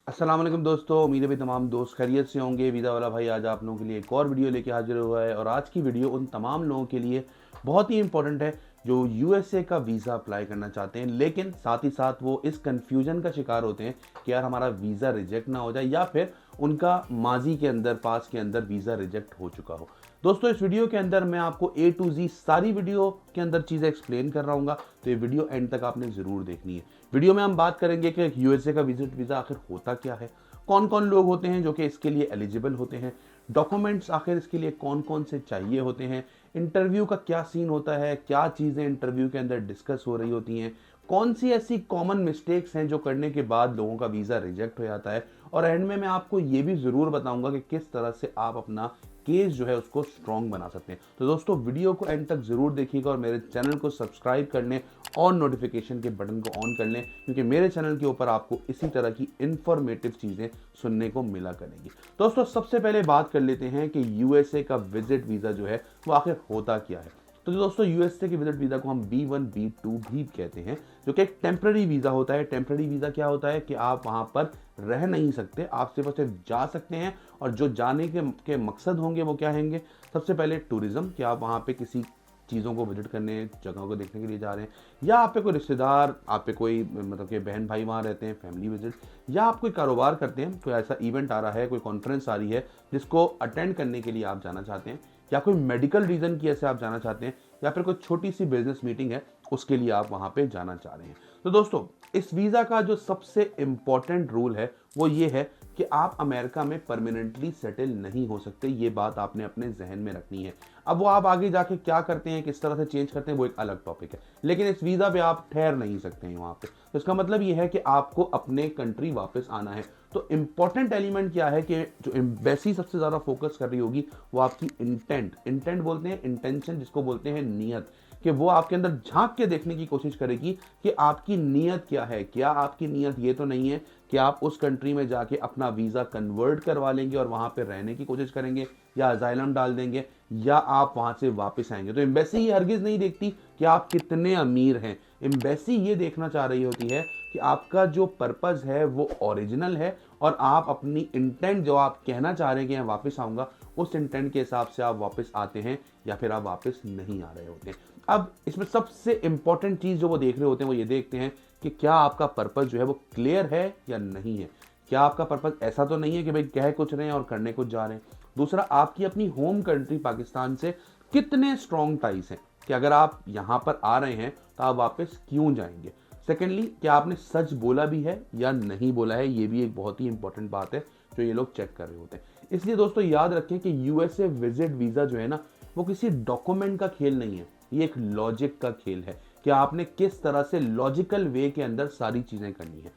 अस्सलाम वालेकुम दोस्तों, उम्मीद है भी तमाम दोस्त खैरियत से होंगे। वीज़ा वाला भाई आज आप लोगों के लिए एक और वीडियो लेके हाजिर हुआ है और आज की वीडियो उन तमाम लोगों के लिए बहुत ही इंपॉर्टेंट है जो यूएसए का वीज़ा अप्लाई करना चाहते हैं, लेकिन साथ ही साथ वो इस कन्फ्यूजन का शिकार होते हैं कि यार हमारा वीज़ा रिजेक्ट ना हो जाए या फिर उनका माजी के अंदर पास के अंदर वीज़ा रिजेक्ट हो चुका हो। दोस्तों इस वीडियो के अंदर मैं आपको ए टू जी सारी वीडियो के अंदर चीज़ें एक्सप्लेन कर रहा हूँ, तो ये वीडियो एंड तक आपने ज़रूर देखनी है। वीडियो में हम बात करेंगे कि यूएसए का विजिट वीज़ा आखिर होता क्या है, कौन कौन लोग होते हैं जो कि इसके लिए एलिजिबल होते हैं, डॉक्यूमेंट्स आखिर इसके लिए कौन कौन से चाहिए होते हैं, इंटरव्यू का क्या सीन होता है, क्या चीज़ें इंटरव्यू के अंदर डिस्कस हो रही होती हैं, कौन सी ऐसी कॉमन मिस्टेक्स हैं जो करने के बाद लोगों का वीज़ा रिजेक्ट हो जाता है, और एंड में मैं आपको ये भी ज़रूर बताऊंगा कि किस तरह से आप अपना केस जो है उसको स्ट्रॉन्ग बना सकते हैं। तो दोस्तों वीडियो को एंड तक ज़रूर देखिएगा और मेरे चैनल को सब्सक्राइब कर लें और नोटिफिकेशन के बटन को ऑन कर लें, क्योंकि मेरे चैनल के ऊपर आपको इसी तरह की इंफॉर्मेटिव चीज़ें सुनने को मिला करेंगी। दोस्तों सबसे पहले बात कर लेते हैं कि यूएसए का विजिट वीज़ा जो है वो आखिर होता क्या है। तो दोस्तों यूएसए के विजिट वीज़ा को हम B1 B2 भी कहते हैं, जो कि एक टेम्प्रेरी वीज़ा होता है। टेम्प्रेरी वीज़ा क्या होता है कि आप वहाँ पर रह नहीं सकते, आप सिर्फ और सिर्फ जा सकते हैं, और जो जाने के मकसद होंगे वो क्या होंगे। सबसे पहले टूरिज़्म, कि आप वहाँ पे किसी चीज़ों को विजिट करने, जगहों को देखने के लिए जा रहे हैं, या आप पे कोई रिश्तेदार, आप पे कोई मतलब कि बहन भाई वहाँ रहते हैं, फैमिली विजिट, या आप कोई कारोबार करते हैं, कोई ऐसा इवेंट आ रहा है, कोई कॉन्फ्रेंस आ रही है जिसको अटेंड करने के लिए आप जाना चाहते हैं, या कोई मेडिकल रीज़न की ऐसे आप जाना चाहते हैं, या फिर कोई छोटी सी बिजनेस मीटिंग है उसके लिए आप वहाँ पे जाना चाह रहे हैं। तो दोस्तों इस वीज़ा का जो सबसे इम्पॉर्टेंट रूल है वो ये है कि आप अमेरिका में परमानेंटली सेटल नहीं हो सकते। ये बात आपने अपने जहन में रखनी है। अब वो आप आगे जाके क्या करते हैं, किस तरह से चेंज करते हैं, वो एक अलग टॉपिक है, लेकिन इस वीज़ा पे आप ठहर नहीं सकते हैं वहाँ पे। तो इसका मतलब ये है कि आपको अपने कंट्री वापस आना है। तो इम्पॉर्टेंट एलिमेंट क्या है कि जो एम्बेसी सबसे ज़्यादा फोकस कर रही होगी वो आपकी इंटेंट बोलते हैं, इंटेंशन जिसको बोलते हैं नीयत, कि वो आपके अंदर झांक के देखने की कोशिश करेगी कि आपकी नीयत क्या है। क्या आपकी नीयत ये तो नहीं है कि आप उस कंट्री में जाके अपना वीज़ा कन्वर्ट करवा लेंगे और वहाँ पे रहने की कोशिश करेंगे, या अजाइलम डाल देंगे, या आप वहाँ से वापस आएंगे। तो एम्बेसी ये हरगिज़ नहीं देखती कि आप कितने अमीर हैं। एम्बेसी ये देखना चाह रही होती है कि आपका जो पर्पज़ है वो ओरिजिनल है, और आप अपनी इंटेंट जो आप कहना चाह रहे हैं कि मैं वापस आऊँगा, उस इंटेंट के हिसाब से आप वापस आते हैं या फिर आप वापस नहीं आ रहे होते हैं। अब इसमें सबसे इंपॉर्टेंट चीज़ जो वो देख रहे होते हैं वो ये देखते हैं कि क्या आपका पर्पज़ जो है वो क्लियर है या नहीं है। क्या आपका पर्पज़ ऐसा तो नहीं है कि भाई कह कुछ रहे हैं और करने कुछ जा रहे हैं। दूसरा, आपकी अपनी होम कंट्री पाकिस्तान से कितने स्ट्रॉन्ग टाइज हैं, कि अगर आप यहाँ पर आ रहे हैं तो आप वापस क्यों जाएंगे। सेकेंडली, क्या आपने सच बोला भी है या नहीं बोला है, ये भी एक बहुत ही इंपॉर्टेंट बात है जो ये लोग चेक कर रहे होते हैं। इसलिए दोस्तों याद रखें कि यूएसए विजिट वीज़ा जो है ना, वो किसी डॉक्यूमेंट का खेल नहीं है, ये एक लॉजिक का खेल है कि आपने किस तरह से लॉजिकल वे के अंदर सारी चीज़ें करनी है।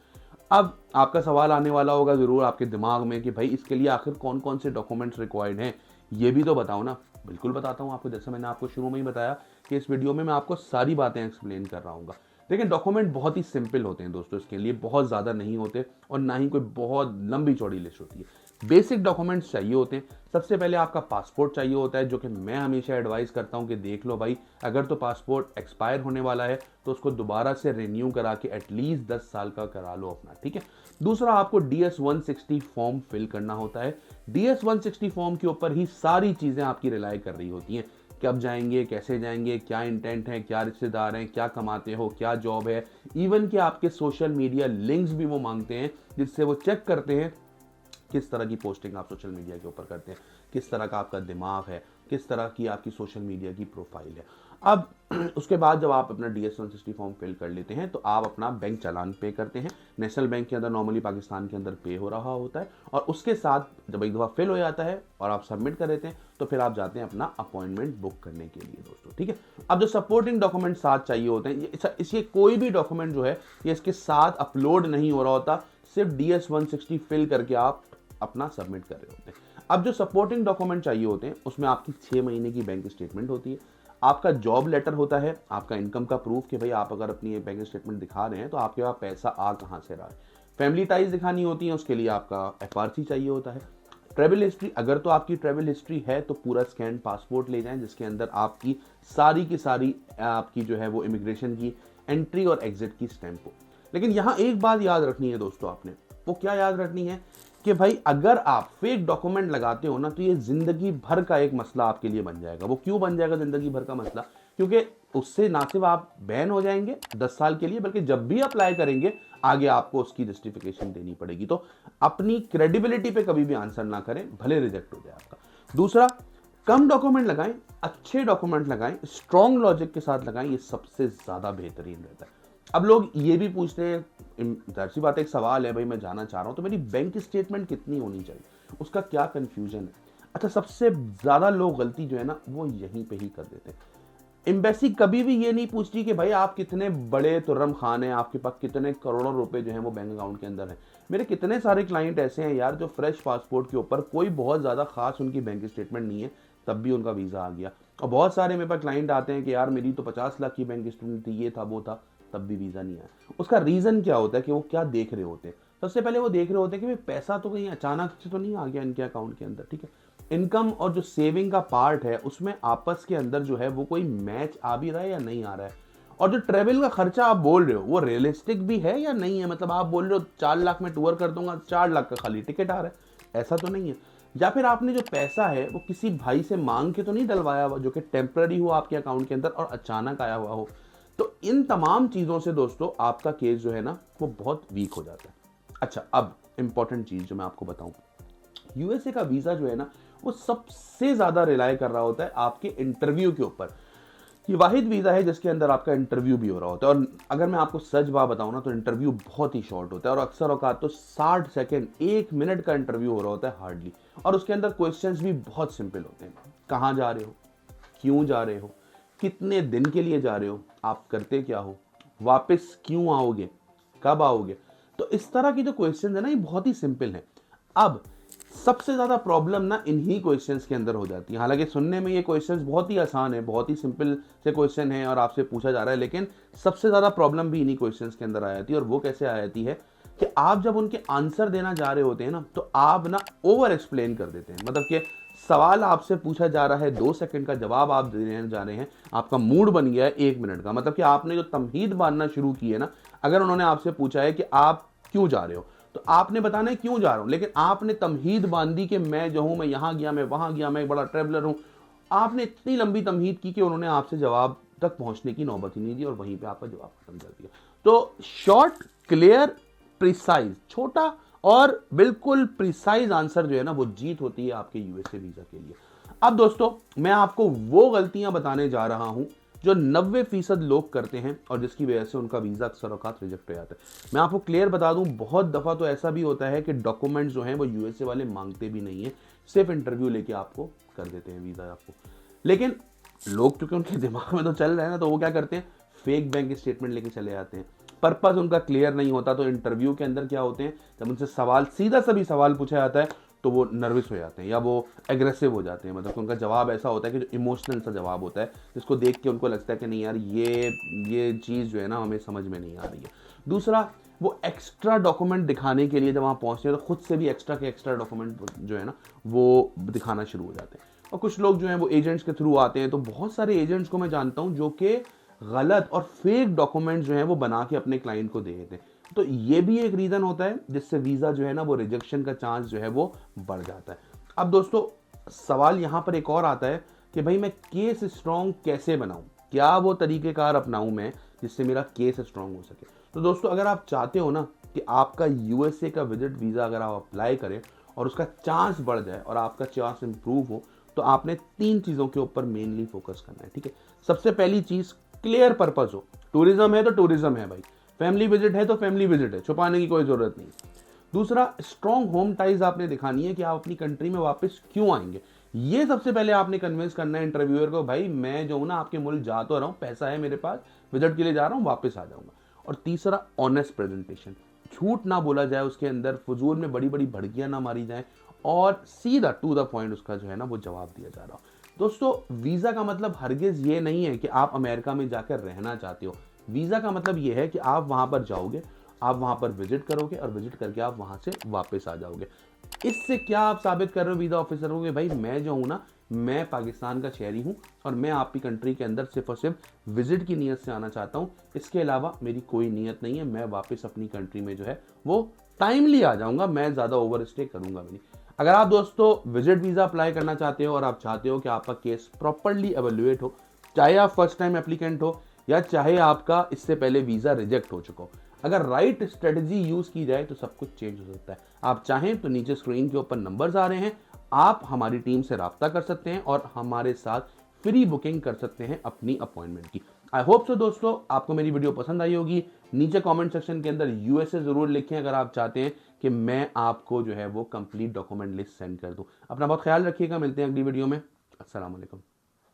अब आपका सवाल आने वाला होगा ज़रूर आपके दिमाग में कि भाई इसके लिए आखिर कौन कौन से डॉक्यूमेंट्स रिक्वायर्ड हैं, ये भी तो बताओ ना। बिल्कुल बताता हूँ आपको, जैसे मैंने आपको शुरू में ही बताया कि इस वीडियो में मैं आपको सारी बातें एक्सप्लेन कर रहा हूँ। लेकिन डॉक्यूमेंट बहुत ही सिंपल होते हैं दोस्तों, इसके लिए बहुत ज़्यादा नहीं होते और ना ही कोई बहुत लंबी चौड़ी लिस्ट होती है। बेसिक डॉक्यूमेंट्स चाहिए होते हैं। सबसे पहले आपका पासपोर्ट चाहिए होता है, जो कि मैं हमेशा एडवाइस करता हूं कि देख लो भाई, अगर तो पासपोर्ट एक्सपायर होने वाला है तो उसको दोबारा से रिन्यू करा के एटलीस्ट 10 साल का करा लो अपना, ठीक है। दूसरा, आपको DS-160 फॉर्म फिल करना होता है। DS-160 फॉर्म के ऊपर ही सारी चीज़ें आपकी रिलाई कर रही होती हैं। कब जाएंगे, कैसे जाएंगे, क्या इंटेंट है, क्या रिश्तेदार हैं, क्या कमाते हो, क्या जॉब है, इवन कि आपके सोशल मीडिया लिंक्स भी वो मांगते हैं, जिससे वो चेक करते हैं किस तरह की पोस्टिंग आप सोशल मीडिया के ऊपर करते हैं, किस तरह का आपका दिमाग है, किस तरह की आपकी सोशल मीडिया की प्रोफाइल है। अब उसके बाद जब आप अपना DS-160 फॉर्म फिल कर लेते हैं तो आप अपना बैंक चालान पे करते हैं। नेशनल बैंक के अंदर नॉर्मली पाकिस्तान के अंदर पे हो रहा होता है, और उसके साथ जब एक दफ़ा फिल हो जाता है और आप सबमिट कर देते हैं तो फिर आप जाते हैं अपना अपॉइंटमेंट बुक करने के लिए दोस्तों, ठीक है। अब जो सपोर्टिंग डॉक्यूमेंट साथ चाहिए होते हैं, इसके कोई भी डॉक्यूमेंट जो है ये इसके साथ अपलोड नहीं हो रहा होता, सिर्फ DS-160 फिल करके आप अपना सबमिट कर रहे होते हैं। अब जो सपोर्टिंग डॉक्यूमेंट चाहिए होते हैं उसमें आपकी 6 महीने की बैंक स्टेटमेंट होती है, आपका जॉब लेटर होता है, आपका इनकम का प्रूफ कि भाई आप अगर अपनी बैंक स्टेटमेंट दिखा रहे हैं तो आपके पास पैसा आ कहाँ से रहा है। फैमिली टाइज दिखानी होती है, उसके लिए आपका FRC चाहिए होता है। ट्रैवल हिस्ट्री, अगर तो आपकी ट्रैवल हिस्ट्री है तो पूरा स्कैन पासपोर्ट ले जाएं, जिसके अंदर आपकी सारी की सारी आपकी जो है वो इमिग्रेशन की एंट्री और एग्जिट की स्टैंप हो। लेकिन यहाँ एक बात याद रखनी है दोस्तों आपने, वो क्या याद रखनी है कि भाई अगर आप फेक डॉक्यूमेंट लगाते हो ना तो ये जिंदगी भर का एक मसला आपके लिए बन जाएगा। वो क्यों बन जाएगा जिंदगी भर का मसला? क्योंकि उससे ना सिर्फ आप बैन हो जाएंगे 10 साल के लिए, बल्कि जब भी अप्लाई करेंगे आगे आपको उसकी जस्टिफिकेशन देनी पड़ेगी। तो अपनी क्रेडिबिलिटी पे कभी भी आंसर ना करें, भले रिजेक्ट हो जाए आपका। दूसरा, कम डॉक्यूमेंट लगाएं, अच्छे डॉक्यूमेंट लगाएं, स्ट्रॉन्ग लॉजिक के साथ लगाएं, ये सबसे ज्यादा बेहतरीन रहता है। अब लोग ये भी पूछते हैं, जाहिर सी बात है, एक सवाल है भाई, मैं जानना चाह रहा हूं तो मेरी बैंक स्टेटमेंट कितनी होनी चाहिए, उसका क्या कंफ्यूजन है। अच्छा, सबसे ज्यादा लोग गलती जो है ना वो यहीं पे ही कर देते हैं। एम्बेसी कभी भी ये नहीं पूछती कि भाई आप कितने बड़े तुर्रम खान हैं, आपके पास कितने करोड़ों रुपए जो हैं वो बैंक अकाउंट के अंदर हैं। मेरे कितने सारे क्लाइंट ऐसे हैं यार जो फ्रेश पासपोर्ट के ऊपर कोई बहुत ज़्यादा खास उनकी बैंक स्टेटमेंट नहीं है, तब भी उनका वीज़ा आ गया। और बहुत सारे मेरे पास क्लाइंट आते हैं कि यार मेरी तो 50 लाख की बैंक स्टेटमेंट थी, ये था वो था, तब भी वीज़ा नहीं आया। उसका रीज़न क्या होता है कि वो क्या देख रहे होते हैं? सबसे पहले वो देख रहे होते हैं कि भाई पैसा तो कहीं अचानक से तो नहीं आ गया इनके अकाउंट के अंदर, ठीक है। इनकम और जो सेविंग का पार्ट है उसमें आपस के अंदर जो है वो कोई मैच आ भी रहा है या नहीं आ रहा है। और जो ट्रेवल का खर्चा आप बोल रहे हो वो रियलिस्टिक भी है या नहीं है। मतलब आप बोल रहे हो 4 लाख में टूर कर दूंगा, 4 लाख का खाली टिकट आ रहा है, ऐसा तो नहीं है। या फिर आपने जो पैसा है वो किसी भाई से मांग के तो नहीं डलवाया हुआ, जो कि टेम्पररी हो आपके अकाउंट के अंदर और अचानक आया हुआ हो। तो इन तमाम चीज़ों से दोस्तों आपका केस जो है ना वो बहुत वीक हो जाता है। अच्छा, अब इंपॉर्टेंट चीज़ जो मैं आपको बताऊं, यूएसए का वीज़ा जो है ना वो सबसे ज़्यादा रिलाय कर रहा होता है आपके इंटरव्यू के ऊपर। ये वाहिद वीज़ा है जिसके अंदर आपका इंटरव्यू भी हो रहा होता है। और अगर मैं आपको सच बात बताऊं ना तो इंटरव्यू बहुत ही शॉर्ट होता है, और अक्सर औकात तो 60 सेकेंड 1 मिनट का इंटरव्यू हो रहा होता है हार्डली। और उसके अंदर क्वेश्चंस भी बहुत सिंपल होते हैं। कहाँ जा रहे हो, क्यों जा रहे हो, कितने दिन के लिए जा रहे हो, आप करते क्या हो, वापस क्यों आओगे, कब आओगे। तो इस तरह की जो क्वेश्चन है ना ये बहुत ही सिंपल है। अब सबसे ज्यादा प्रॉब्लम ना इन्हीं क्वेश्चंस के अंदर हो जाती है। हालांकि सुनने में ये क्वेश्चंस बहुत ही आसान है, बहुत ही सिंपल से क्वेश्चन है और आपसे पूछा जा रहा है, लेकिन सबसे ज्यादा प्रॉब्लम भी इन्हीं क्वेश्चंस के अंदर आ जाती है। और वो कैसे आ जाती है कि आप जब उनके आंसर देना जा रहे होते हैं ना तो आप ना ओवर एक्सप्लेन कर देते हैं। मतलब कि सवाल आपसे पूछा जा रहा है 2 सेकंड का, जवाब आप देने जा रहे हैं, आपका मूड बन गया है 1 मिनट का। मतलब कि आपने जो तमहीद बांधना शुरू की है ना, अगर उन्होंने आपसे पूछा है कि आप क्यों जा रहे हो तो आपने बताना है क्यों जा रहा हूं, लेकिन आपने तमहीद बांधी कि मैं जो हूं, मैं यहां गया, मैं वहां गया, मैं एक बड़ा ट्रैवलर हूं। आपने इतनी लंबी तमहीद की कि उन्होंने आपसे जवाब तक पहुंचने की नौबत ही नहीं दी और वहीं पे आपका जवाब खत्म कर दिया। तो शॉर्ट, क्लियर, प्रिसाइज, छोटा और बिल्कुल प्रिसाइज आंसर जो है ना वो जीत होती है आपके यूएसए वीजा के लिए। अब दोस्तों मैं आपको वो गलतियां बताने जा रहा हूं जो 90% लोग करते हैं और जिसकी वजह से उनका वीज़ा अक्सर औकात रिजेक्ट हो जाता है। मैं आपको क्लियर बता दूं, बहुत दफ़ा तो ऐसा भी होता है कि डॉक्यूमेंट्स जो हैं वो यूएसए वाले मांगते भी नहीं है, सिर्फ इंटरव्यू लेके आपको कर देते हैं वीज़ा आपको। लेकिन लोग क्योंकि उनके दिमाग में तो चल रहा है ना, तो वो क्या करते हैं, फेक बैंक स्टेटमेंट लेके चले जाते हैं। पर्पज़ उनका क्लियर नहीं होता, तो इंटरव्यू के अंदर क्या होते हैं, जब उनसे सवाल सीधा सा भी सवाल पूछा जाता है तो वो नर्वस हो जाते हैं या वो एग्रेसिव हो जाते हैं। मतलब उनका जवाब ऐसा होता है कि जो इमोशनल सा जवाब होता है, जिसको देख के उनको लगता है कि नहीं यार ये चीज़ जो है ना हमें समझ में नहीं आ रही है। दूसरा, वो एक्स्ट्रा डॉक्यूमेंट दिखाने के लिए जब वहाँ पहुँचते हैं तो खुद से भी एक्स्ट्रा के एक्स्ट्रा डॉक्यूमेंट जो है ना वो दिखाना शुरू हो जाते हैं। और कुछ लोग जो हैं वो एजेंट्स के थ्रू आते हैं, तो बहुत सारे एजेंट्स को मैं जानता हूँ जो कि गलत और फेक डॉक्यूमेंट जो है वो बना के अपने क्लाइंट को दे देते हैं। तो ये भी एक रीज़न होता है जिससे वीज़ा जो है ना वो रिजेक्शन का चांस जो है वो बढ़ जाता है। अब दोस्तों सवाल यहाँ पर एक और आता है कि भाई मैं केस स्ट्रॉन्ग कैसे बनाऊँ, क्या वो तरीक़ेकार अपनाऊँ मैं जिससे मेरा केस स्ट्रॉन्ग हो सके। तो दोस्तों अगर आप चाहते हो ना कि आपका यूएसए का विजिट वीज़ा अगर आप अप्लाई करें और उसका चांस बढ़ जाए और आपका चांस इंप्रूव हो, तो आपने 3 चीज़ों के ऊपर मेनली फोकस करना है, ठीक है। सबसे पहली चीज़, क्लियर पर्पस हो। टूरिज्म है तो टूरिज्म है भाई, फैमिली विजिट है तो फैमिली विजिट है, छुपाने की कोई जरूरत नहीं। दूसरा, स्ट्रॉन्ग होम टाइज आपने दिखानी है कि आप अपनी कंट्री में वापस क्यों आएंगे। ये सबसे पहले आपने कन्विंस करना है इंटरव्यूअर को, भाई मैं जो हूं ना आपके मुल्क जा तो रहा हूं, पैसा है मेरे पास, विजिट के लिए जा रहा हूं, वापस आ जाऊंगा। और तीसरा, ऑनेस्ट प्रेजेंटेशन, झूठ ना बोला जाए उसके अंदर, फजूल में बड़ी बड़ी भड़कियां ना मारी जाए और सीधा टू द पॉइंट उसका जो है ना वो जवाब दिया जा रहा हो। दोस्तों वीजा का मतलब हरगिज ये नहीं है कि आप अमेरिका में जाकर रहना चाहते हो। वीजा का मतलब ये है कि आप वहां पर जाओगे, आप वहां पर विजिट करोगे और विजिट करके आप वहां से वापस आ जाओगे। इससे क्या आप साबित कर रहे हो वीजा ऑफिसर को कि भाई मैं जो हूं ना मैं पाकिस्तान का शहरी हूं और मैं आपकी कंट्री के अंदर सिर्फ और सिर्फ विजिट की नीयत से आना चाहता हूं, इसके अलावा मेरी कोई नीयत नहीं है, मैं वापस अपनी कंट्री में जो है वो टाइमली आ जाऊंगा, मैं ज़्यादा ओवर स्टे करूंगा भी नहीं। अगर आप दोस्तों विजिट वीज़ा अप्लाई करना चाहते हो और आप चाहते हो कि आपका केस प्रॉपरली एवेल्युएट हो, चाहे आप फर्स्ट टाइम एप्लीकेंट हो या चाहे आपका इससे पहले वीज़ा रिजेक्ट हो चुका हो, अगर राइट स्ट्रेटजी यूज़ की जाए तो सब कुछ चेंज हो सकता है। आप चाहें तो नीचे स्क्रीन के ऊपर नंबर्स आ रहे हैं, आप हमारी टीम से रब्ता कर सकते हैं और हमारे साथ फ्री बुकिंग कर सकते हैं अपनी अपॉइंटमेंट की। आई होप सो दोस्तों आपको मेरी वीडियो पसंद आई होगी। नीचे कमेंट सेक्शन के अंदर यूएसए जरूर लिखें अगर आप चाहते हैं कि मैं आपको जो है वो कंप्लीट डॉक्यूमेंट लिस्ट सेंड कर दूं। अपना बहुत ख्याल रखिएगा, मिलते हैं अगली वीडियो में। अस्सलाम वालेकुम।